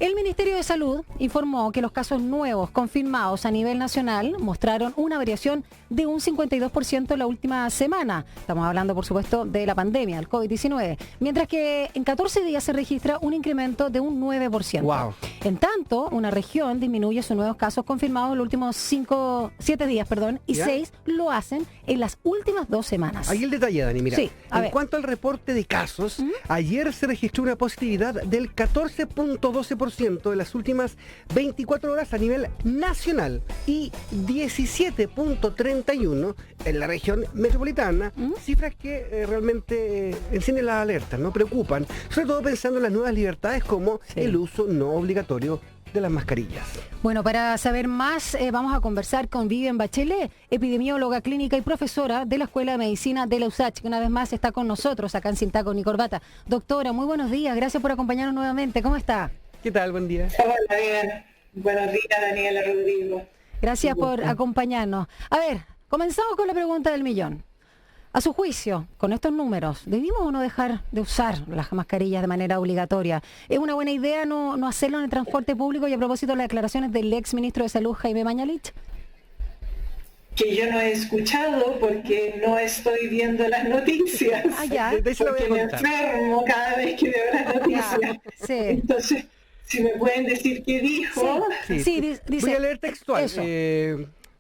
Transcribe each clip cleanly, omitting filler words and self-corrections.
El Ministerio de Salud informó que los casos nuevos confirmados a nivel nacional mostraron una variación de un 52% en la última semana. Estamos hablando, por supuesto, de la pandemia, el COVID-19. Mientras que en 14 días se registra un incremento de un 9%. Wow. En tanto, una región disminuye sus nuevos casos confirmados en los últimos 7 días, y ¿Ya? 6 lo hacen en las últimas 2 semanas. Ahí el detalle, Dani, mira. Sí, a en ver. cuanto al reporte de casos, ayer se registró una positividad del 14.12% en las últimas 24 horas a nivel nacional y 17.31% en la región metropolitana, cifras que realmente encienden las alertas, ¿no? Preocupan, sobre todo pensando en las nuevas libertades como el uso no obligatorio de las mascarillas. Bueno, para saber más, vamos a conversar con Vivian Bachelet, epidemióloga clínica y profesora de la Escuela de Medicina de la USACH, que una vez más está con nosotros acá en Sin Taco ni Corbata. Doctora, muy buenos días, gracias por acompañarnos nuevamente. ¿Cómo está? ¿Qué tal? Buen día. Hola, bien. Buenos días, Daniela Rodrigo. Gracias por acompañarnos. A ver, comenzamos con la pregunta del millón. A su juicio, con estos números, ¿debimos o no dejar de usar las mascarillas de manera obligatoria? ¿Es una buena idea no hacerlo en el transporte público? Y a propósito de las declaraciones del ex ministro de Salud, Jaime Mañalich. Que yo no he escuchado porque no estoy viendo las noticias. Ah, ya. De eso lo voy a Porque me contar. enfermo cada vez que veo las noticias. Sí. Entonces, si me pueden decir qué dijo. Sí, dice... Voy a leer textual. Eso.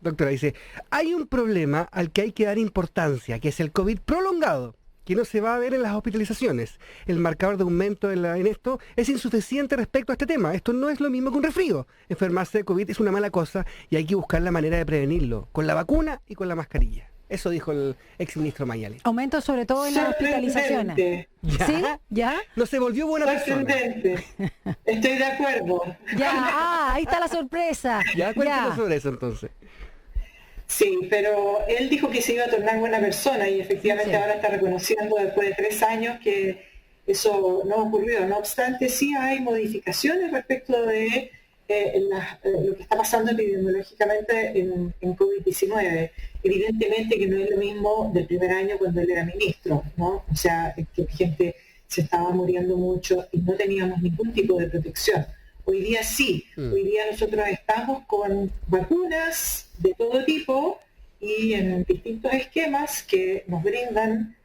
Doctora, dice, hay un problema al que hay que dar importancia, que es el COVID prolongado, que no se va a ver en las hospitalizaciones. El marcador de aumento en esto es insuficiente respecto a este tema. Esto no es lo mismo que un resfrío. Enfermarse de COVID es una mala cosa y hay que buscar la manera de prevenirlo, con la vacuna y con la mascarilla. Eso dijo el exministro Mañalich. Aumento sobre todo en las hospitalizaciones. Sorprendente. ¿Sí? ¿Ya? No se volvió buena persona. Sorprendente. Estoy de acuerdo. Ya, ahí está la sorpresa. Ya, cuéntanos sobre eso entonces. Sí, pero él dijo que se iba a tornar buena persona y efectivamente Sí. ahora está reconociendo después de 3 años que eso no ocurrió. No obstante, sí hay modificaciones respecto de lo que está pasando epidemiológicamente en COVID-19. Evidentemente que no es lo mismo del primer año cuando él era ministro, ¿no? O sea, que gente se estaba muriendo mucho y no teníamos ningún tipo de protección. Hoy día sí, hoy día nosotros estamos con vacunas de todo tipo y en distintos esquemas que nos brindan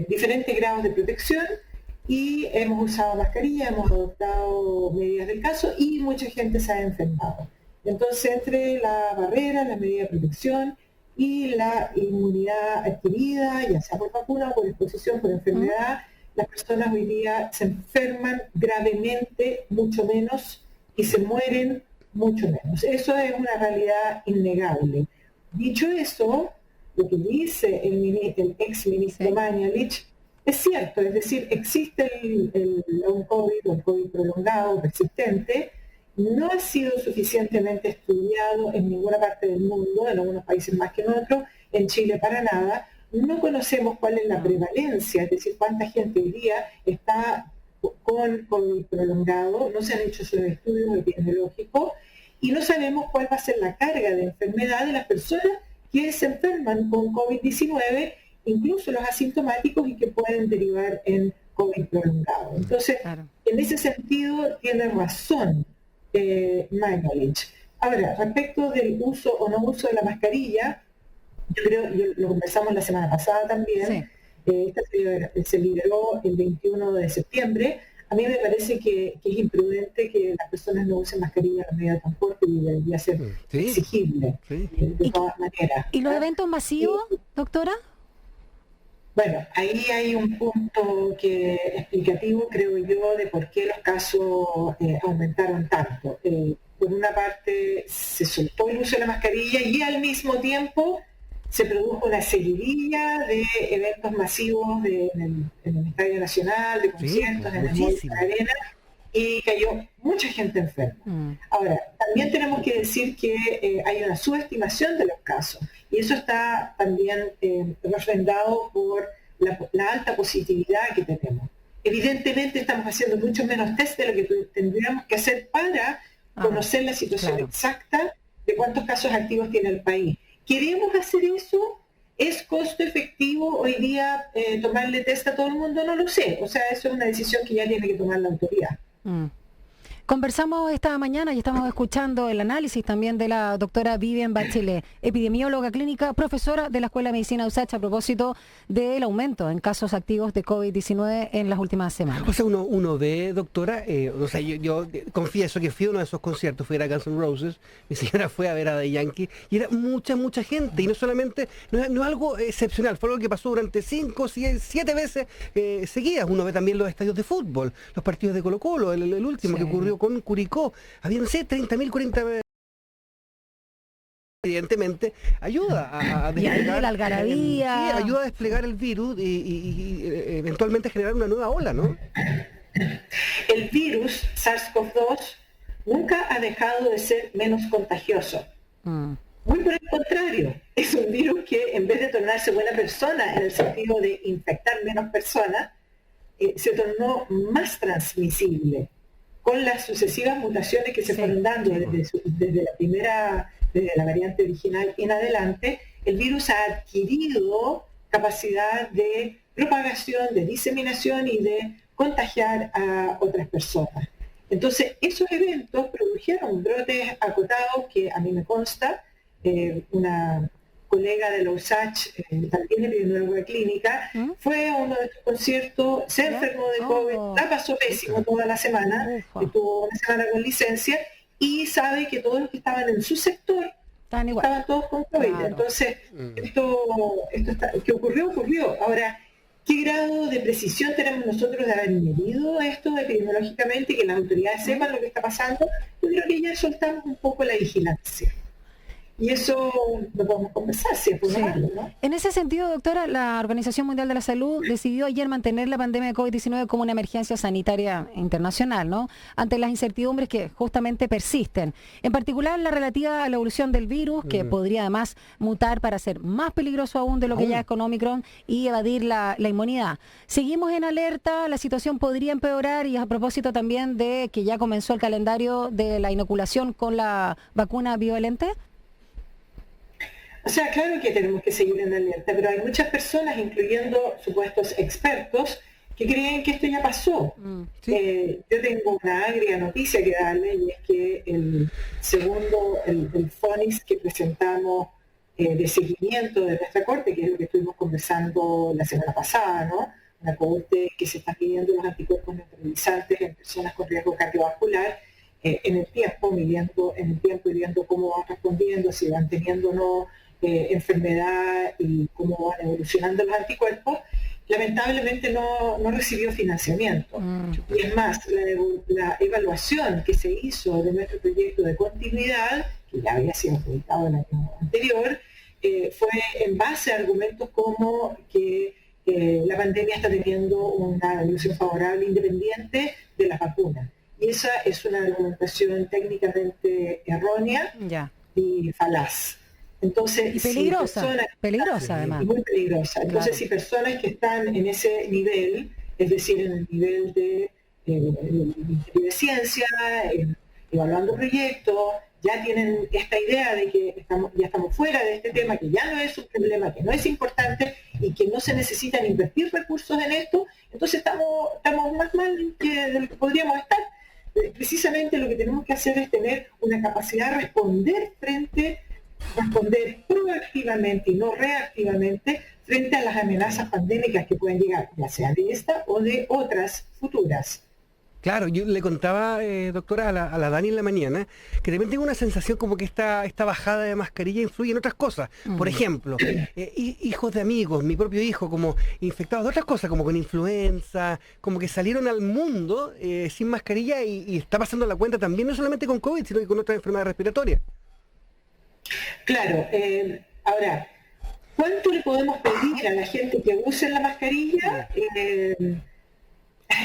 diferentes grados de protección y hemos usado mascarilla, hemos adoptado medidas del caso y mucha gente se ha enfermado. Entonces, entre la barrera, la medida de protección y la inmunidad adquirida, ya sea por vacuna o por exposición, por enfermedad, las personas hoy día se enferman gravemente mucho menos y se mueren mucho menos. Eso es una realidad innegable. Dicho eso, lo que dice el ex ministro Mañalich es cierto, es decir, existe un COVID o un COVID prolongado, persistente, no ha sido suficientemente estudiado en ninguna parte del mundo, en algunos países más que en otros, en Chile para nada. No conocemos cuál es la prevalencia, es decir, cuánta gente hoy día está con COVID prolongado, no se han hecho esos estudios epidemiológicos y no sabemos cuál va a ser la carga de enfermedad de las personas que se enferman con COVID-19, incluso los asintomáticos y que pueden derivar en COVID prolongado. Entonces, en ese sentido tiene razón Mañalich. Ahora, respecto del uso o no uso de la mascarilla, yo creo, lo conversamos la semana pasada también, esta se liberó el 21 de septiembre. A mí me parece que es imprudente que las personas no usen mascarilla en la medida de transporte y debería ser exigible de todas maneras. ¿Y los eventos masivos, doctora? Bueno, ahí hay un punto explicativo, creo yo, de por qué los casos aumentaron tanto. Por una parte, se soltó el uso de la mascarilla y al mismo tiempo se produjo una seguidilla de eventos masivos en el Estadio Nacional, de conciertos, en el Movistar Arena, y cayó mucha gente enferma. Ahora, también tenemos que decir que hay una subestimación de los casos, y eso está también refrendado por la alta positividad que tenemos. Evidentemente estamos haciendo mucho menos test de lo que tendríamos que hacer para conocer la situación exacta de cuántos casos activos tiene el país. ¿Queremos hacer eso? ¿Es costo efectivo hoy día tomarle test a todo el mundo? No lo sé. O sea, eso es una decisión que ya tiene que tomar la autoridad. Conversamos esta mañana y estamos escuchando el análisis también de la doctora Vivian Bachelet, epidemióloga clínica, profesora de la Escuela de Medicina USACH, a propósito del aumento en casos activos de COVID-19 en las últimas semanas. O sea, uno ve, doctora, o sea, yo confieso que fui a uno de esos conciertos, fui a Guns N' Roses, mi señora fue a ver a The Yankee, y era mucha gente, y no solamente, no es algo excepcional, fue algo que pasó durante 5, 7 veces seguidas. Uno ve también los estadios de fútbol, los partidos de Colo-Colo, el último que ocurrió con Curicó, había, no sé, 30.000, 40.000. Evidentemente ayuda a desplegar la algarabía, ayuda a desplegar el virus y eventualmente generar una nueva ola, ¿no? El virus SARS-CoV-2 nunca ha dejado de ser menos contagioso. Muy por el contrario, es un virus que en vez de tornarse buena persona en el sentido de infectar menos personas, se tornó más transmisible con las sucesivas mutaciones que se fueron dando desde la variante original en adelante. El virus ha adquirido capacidad de propagación, de diseminación y de contagiar a otras personas. Entonces, esos eventos produjeron brotes acotados que a mí me consta, una colega de la USACH, también epidemióloga clínica, fue a uno de estos conciertos, se enfermó de COVID, la pasó pésimo toda la semana, estuvo una semana con licencia, y sabe que todos los que estaban en su sector estaban todos con COVID. Claro. Entonces, esto que ocurrió. Ahora, ¿qué grado de precisión tenemos nosotros de haber medido esto epidemiológicamente y que las autoridades sepan lo que está pasando? Yo creo que ya soltamos un poco la vigilancia. Y eso lo podemos conversar, si es probable, ¿no? En ese sentido, doctora, la Organización Mundial de la Salud decidió ayer mantener la pandemia de COVID-19 como una emergencia sanitaria internacional, ¿no? Ante las incertidumbres que justamente persisten. En particular, la relativa a la evolución del virus, que podría además mutar para ser más peligroso aún de lo que ya es con Omicron y evadir la inmunidad. Seguimos en alerta, la situación podría empeorar, y a propósito también de que ya comenzó el calendario de la inoculación con la vacuna bivalente. O sea, claro que tenemos que seguir en alerta, pero hay muchas personas, incluyendo supuestos expertos, que creen que esto ya pasó. Yo tengo una agria noticia que darle, y es que el FONIX que presentamos de seguimiento de nuestra corte, que es lo que estuvimos conversando la semana pasada, ¿no? Una corte que se está pidiendo los anticuerpos neutralizantes en personas con riesgo cardiovascular, en el tiempo y viendo cómo van respondiendo, si van teniendo o no enfermedad y cómo van evolucionando los anticuerpos. Lamentablemente no recibió financiamiento. Y es más, la evaluación que se hizo de nuestro proyecto de continuidad, que ya había sido publicado el año anterior, fue en base a argumentos como que la pandemia está teniendo una evolución favorable independiente de las vacunas. Y esa es una argumentación técnicamente errónea y falaz. Entonces, y peligrosa, peligrosa además. Y muy peligrosa. Entonces, si personas que están en ese nivel, es decir, en el nivel de ciencia, evaluando proyectos, ya tienen esta idea de que ya estamos fuera de este tema, que ya no es un problema, que no es importante y que no se necesitan invertir recursos en esto, entonces estamos más mal de lo que podríamos estar. Precisamente lo que tenemos que hacer es tener una capacidad de responder proactivamente y no reactivamente frente a las amenazas pandémicas que pueden llegar, ya sea de esta o de otras futuras. Claro, yo le contaba, doctora, a la Dani en la mañana, que de repente tengo una sensación como que esta bajada de mascarilla influye en otras cosas. Por ejemplo, hijos de amigos, mi propio hijo, como infectados de otras cosas, como con influenza, como que salieron al mundo sin mascarilla y está pasando la cuenta también, no solamente con COVID, sino que con otras enfermedades respiratorias. Claro, ahora, ¿cuánto le podemos pedir a la gente que use la mascarilla?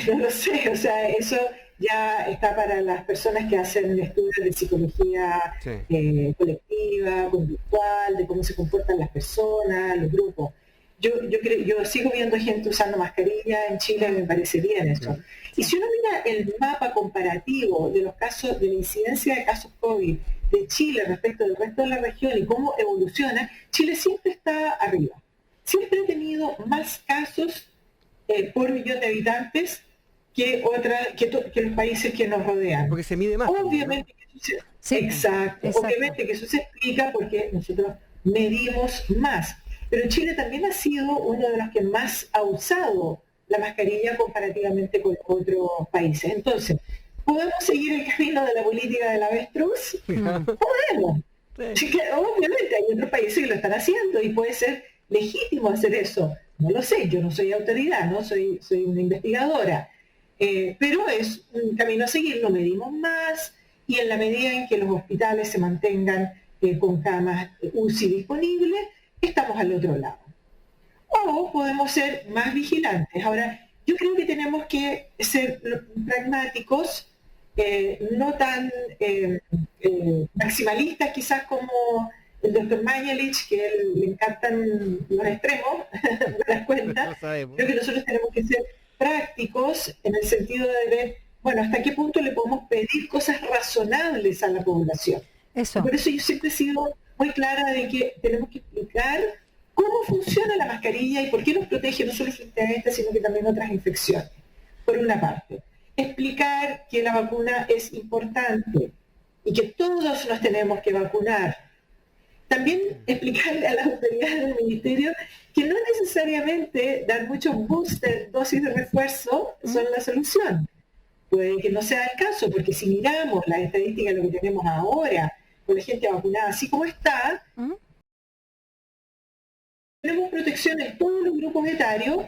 No lo sé, o sea, eso ya está para las personas que hacen estudios de psicología colectiva, conductual, de cómo se comportan las personas, los grupos. Yo sigo viendo gente usando mascarilla en Chile, me parece bien eso. Y si uno mira el mapa comparativo de los casos, de la incidencia de casos COVID de Chile respecto del resto de la región y cómo evoluciona, Chile siempre está arriba. Siempre ha tenido más casos por millón de habitantes que los países que nos rodean. Porque se mide más. Obviamente que eso se, Sí, exacto. Obviamente que eso se explica porque nosotros medimos más. Pero Chile también ha sido uno de los que más ha usado la mascarilla comparativamente con otros países. Entonces, ¿podemos seguir el camino de la política del avestruz? Podemos. Sí, que obviamente hay otros países que lo están haciendo y puede ser legítimo hacer eso. No lo sé, yo no soy autoridad, no soy una investigadora. Pero es un camino a seguir, lo medimos más y en la medida en que los hospitales se mantengan con camas UCI disponibles, estamos al otro lado. O podemos ser más vigilantes. Ahora, yo creo que tenemos que ser pragmáticos, no tan maximalistas quizás como el doctor Mañalich, que él le encantan los extremos, me das cuenta. Creo que nosotros tenemos que ser prácticos en el sentido de ver, bueno, hasta qué punto le podemos pedir cosas razonables a la población. Eso. Por eso yo siempre he sido muy clara de que tenemos que explicar cómo funciona la mascarilla y por qué nos protege no solo frente a esta, sino que también otras infecciones. Por una parte, explicar que la vacuna es importante y que todos nos tenemos que vacunar. También explicarle a las autoridades del ministerio que no necesariamente dar muchos booster, dosis de refuerzo, son la solución. Puede que no sea el caso, porque si miramos las estadísticas de lo que tenemos ahora, con la gente vacunada así como está, tenemos protección en todos los grupos etarios,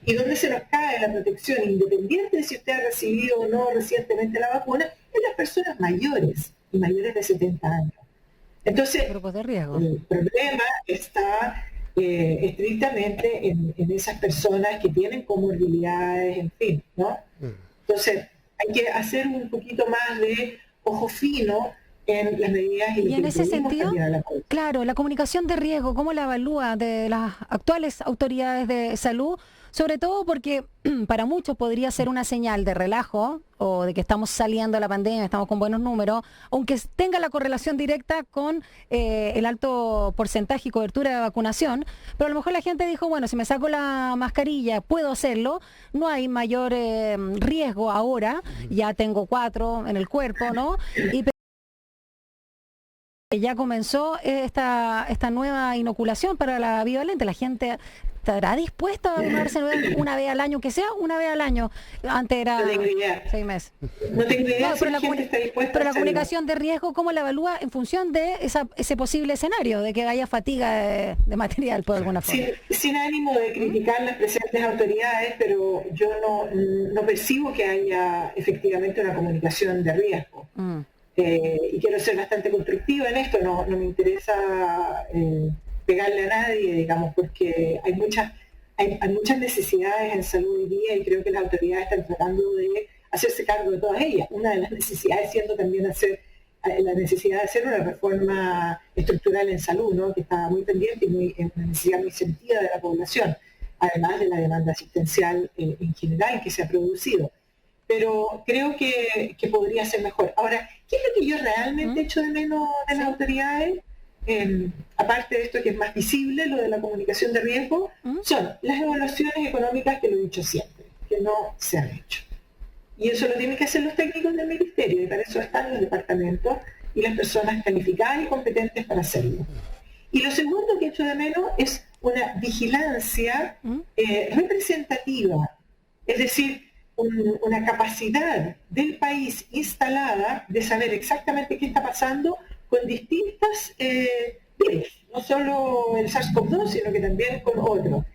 y donde se nos cae la protección, independiente de si usted ha recibido o no recientemente la vacuna, en las personas mayores y mayores de 70 años. Entonces, grupos de riesgo. El problema está estrictamente en esas personas que tienen comorbilidades, en fin, ¿no? Entonces, hay que hacer un poquito más de ojo fino en las medidas y en ese sentido, claro, la comunicación de riesgo, ¿cómo la evalúa de las actuales autoridades de salud? Sobre todo porque para muchos podría ser una señal de relajo o de que estamos saliendo de la pandemia, estamos con buenos números, aunque tenga la correlación directa con el alto porcentaje y cobertura de vacunación, pero a lo mejor la gente dijo, bueno, si me saco la mascarilla puedo hacerlo, no hay mayor riesgo ahora, ya tengo 4 en el cuerpo, ¿no? Y ya comenzó esta nueva inoculación para la bivalente, la gente estará dispuesta a vacunarse una vez al año, que sea una vez al año. Antes era 6 meses. No tengo idea pero la comunicación de riesgo, ¿cómo la evalúa en función de ese posible escenario, de que haya fatiga de material, por alguna forma? Sin ánimo de criticar las presentes autoridades, pero yo no percibo que haya efectivamente una comunicación de riesgo. Y quiero ser bastante constructiva en esto, no me interesa pegarle a nadie, digamos, porque hay muchas necesidades en salud hoy día y creo que las autoridades están tratando de hacerse cargo de todas ellas. Una de las necesidades siendo también la necesidad de hacer una reforma estructural en salud, ¿no? Que está muy pendiente y es una necesidad muy sentida de la población, además de la demanda asistencial en general que se ha producido. Pero creo que podría ser mejor. Ahora, ¿qué es lo que yo realmente echo de menos de las autoridades? Aparte de esto que es más visible, lo de la comunicación de riesgo, son las evaluaciones económicas que lo he dicho siempre, que no se han hecho. Y eso lo tienen que hacer los técnicos del ministerio, y para eso están los departamentos y las personas calificadas y competentes para hacerlo. Y lo segundo que echo de menos es una vigilancia representativa, es decir, una capacidad del país instalada de saber exactamente qué está pasando con distintas virus, no solo el SARS-CoV-2, sino que también con otros.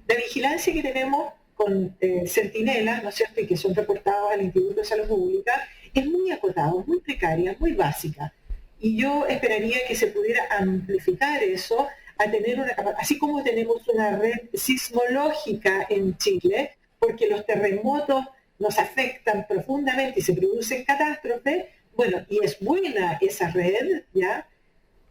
La vigilancia que tenemos con centinelas, ¿no es cierto?, y que son reportados al Instituto de Salud Pública, es muy acotada, muy precaria, muy básica. Y yo esperaría que se pudiera amplificar eso a tener así como tenemos una red sismológica en Chile, porque los terremotos nos afectan profundamente y se producen catástrofes, bueno, y es buena esa red, ¿ya?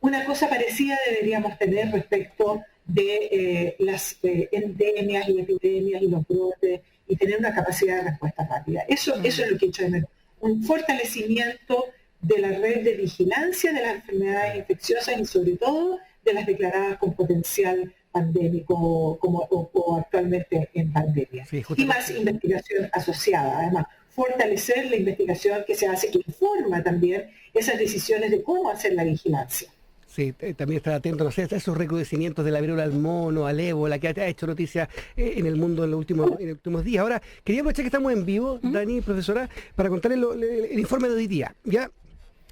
Una cosa parecida deberíamos tener respecto de las endemias y epidemias y los brotes, y tener una capacidad de respuesta rápida. Eso es lo que he hecho de menos. Un fortalecimiento de la red de vigilancia de las enfermedades infecciosas y sobre todo de las declaradas con potencial pandémico o actualmente en pandemia. Sí, y más investigación asociada, además, fortalecer la investigación que se hace, que informa también esas decisiones de cómo hacer la vigilancia. Sí, también estar atento, no sé, a esos recrudecimientos de la viruela al mono, al ébola, que ha hecho noticia en el mundo en los últimos días. Ahora, quería aprovechar que estamos en vivo, Dani, profesora, para contarles el informe de hoy día. Ya,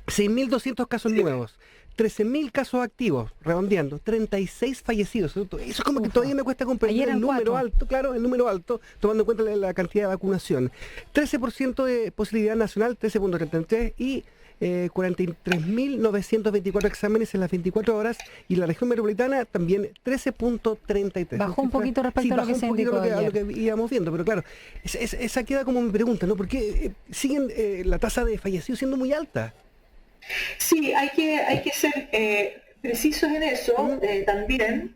6.200 casos nuevos, 13.000 casos activos, redondeando, 36 fallecidos. Eso es como que todavía me cuesta comprender el número alto, claro, el número alto, tomando en cuenta la cantidad de vacunación. 13% de posibilidad nacional, 13.33, y 43.924 exámenes en las 24 horas, y la región metropolitana también 13.33. Bajó un poquito respecto a lo que se indicó a lo que íbamos viendo, pero claro, esa queda como mi pregunta, ¿no? ¿Por qué siguen la tasa de fallecidos siendo muy alta? Sí, hay que ser precisos en eso también,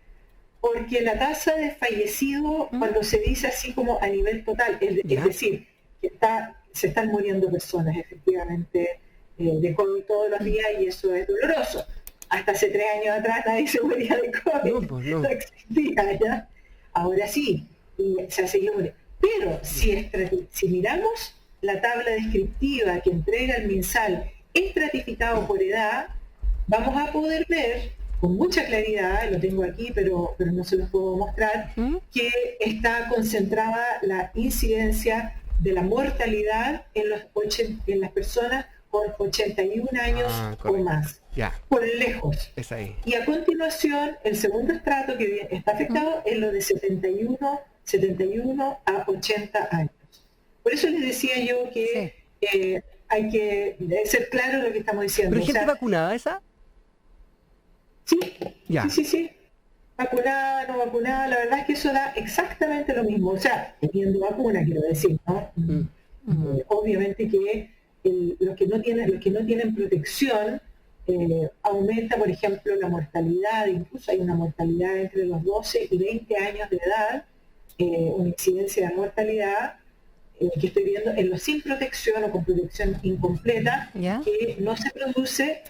porque la tasa de fallecidos, cuando se dice así como a nivel total, es decir, que se están muriendo personas efectivamente de COVID todos los días, y eso es doloroso. Hasta hace 3 años atrás nadie se moría de COVID, no existía, ¿ya? Ahora sí, y se ha seguido muriendo. Pero si miramos la tabla descriptiva que entrega el MinSal estratificado por edad, vamos a poder ver con mucha claridad, lo tengo aquí, pero no se los puedo mostrar, que está concentrada la incidencia de la mortalidad en las personas con 81 años o más, por lejos. Es ahí. Y a continuación, el segundo estrato que está afectado es lo de 71 a 80 años. Por eso les decía yo que hay que ser claro lo que estamos diciendo. ¿Pero hay gente vacunada esa? Sí, sí. Vacunada, no vacunada, la verdad es que eso da exactamente lo mismo. O sea, teniendo vacuna, quiero decir, ¿no? Obviamente que los que no tienen protección, aumenta, por ejemplo, la mortalidad. Incluso hay una mortalidad entre los 12 y 20 años de edad, una incidencia de mortalidad que estoy viendo en los sin protección o con protección incompleta, que no se produce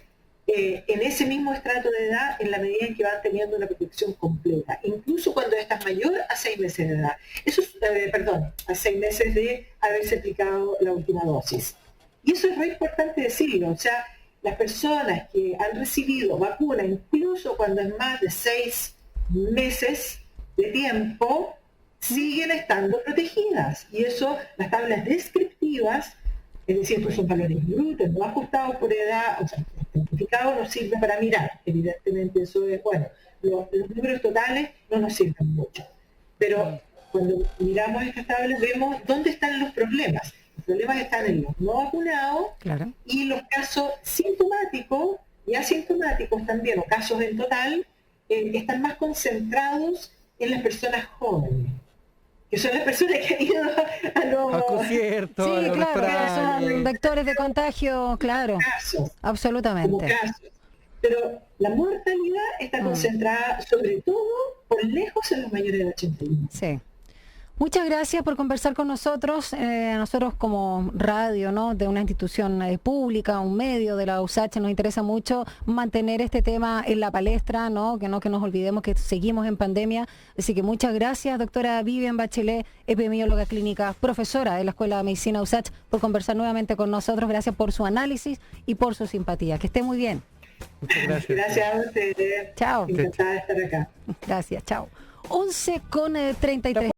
en ese mismo estrato de edad en la medida en que van teniendo una protección completa, incluso cuando esta es mayor a 6 meses de edad. Eso es, a 6 meses de haberse aplicado la última dosis. Y eso es muy importante decirlo, o sea, las personas que han recibido vacuna, incluso cuando es más de 6 meses de tiempo, siguen estando protegidas. Y eso, las tablas descriptivas, es decir, estos son valores brutos, no ajustados por edad, o sea, certificados nos sirve para mirar, evidentemente eso es, bueno, los números totales no nos sirven mucho. Pero cuando miramos estas tablas vemos dónde están los problemas. Los problemas están en los no vacunados y los casos sintomáticos y asintomáticos también, o casos en total, están más concentrados en las personas jóvenes, que son las personas que han ido a los conciertos, sí, claro, son vectores de contagio, claro, casos, absolutamente. como casos. Pero la mortalidad está concentrada sobre todo por lejos en los mayores de 81. Sí. Muchas gracias por conversar con nosotros. A nosotros como radio, ¿no?, de una institución pública, un medio de la USACH, nos interesa mucho mantener este tema en la palestra, ¿no? Que nos olvidemos que seguimos en pandemia. Así que muchas gracias, doctora Vivian Bachelet, epidemióloga clínica, profesora de la Escuela de Medicina USACH, por conversar nuevamente con nosotros. Gracias por su análisis y por su simpatía. Que esté muy bien. Muchas gracias. Gracias a ustedes. Chao. Encantada de estar acá. Gracias, chao. 11:33.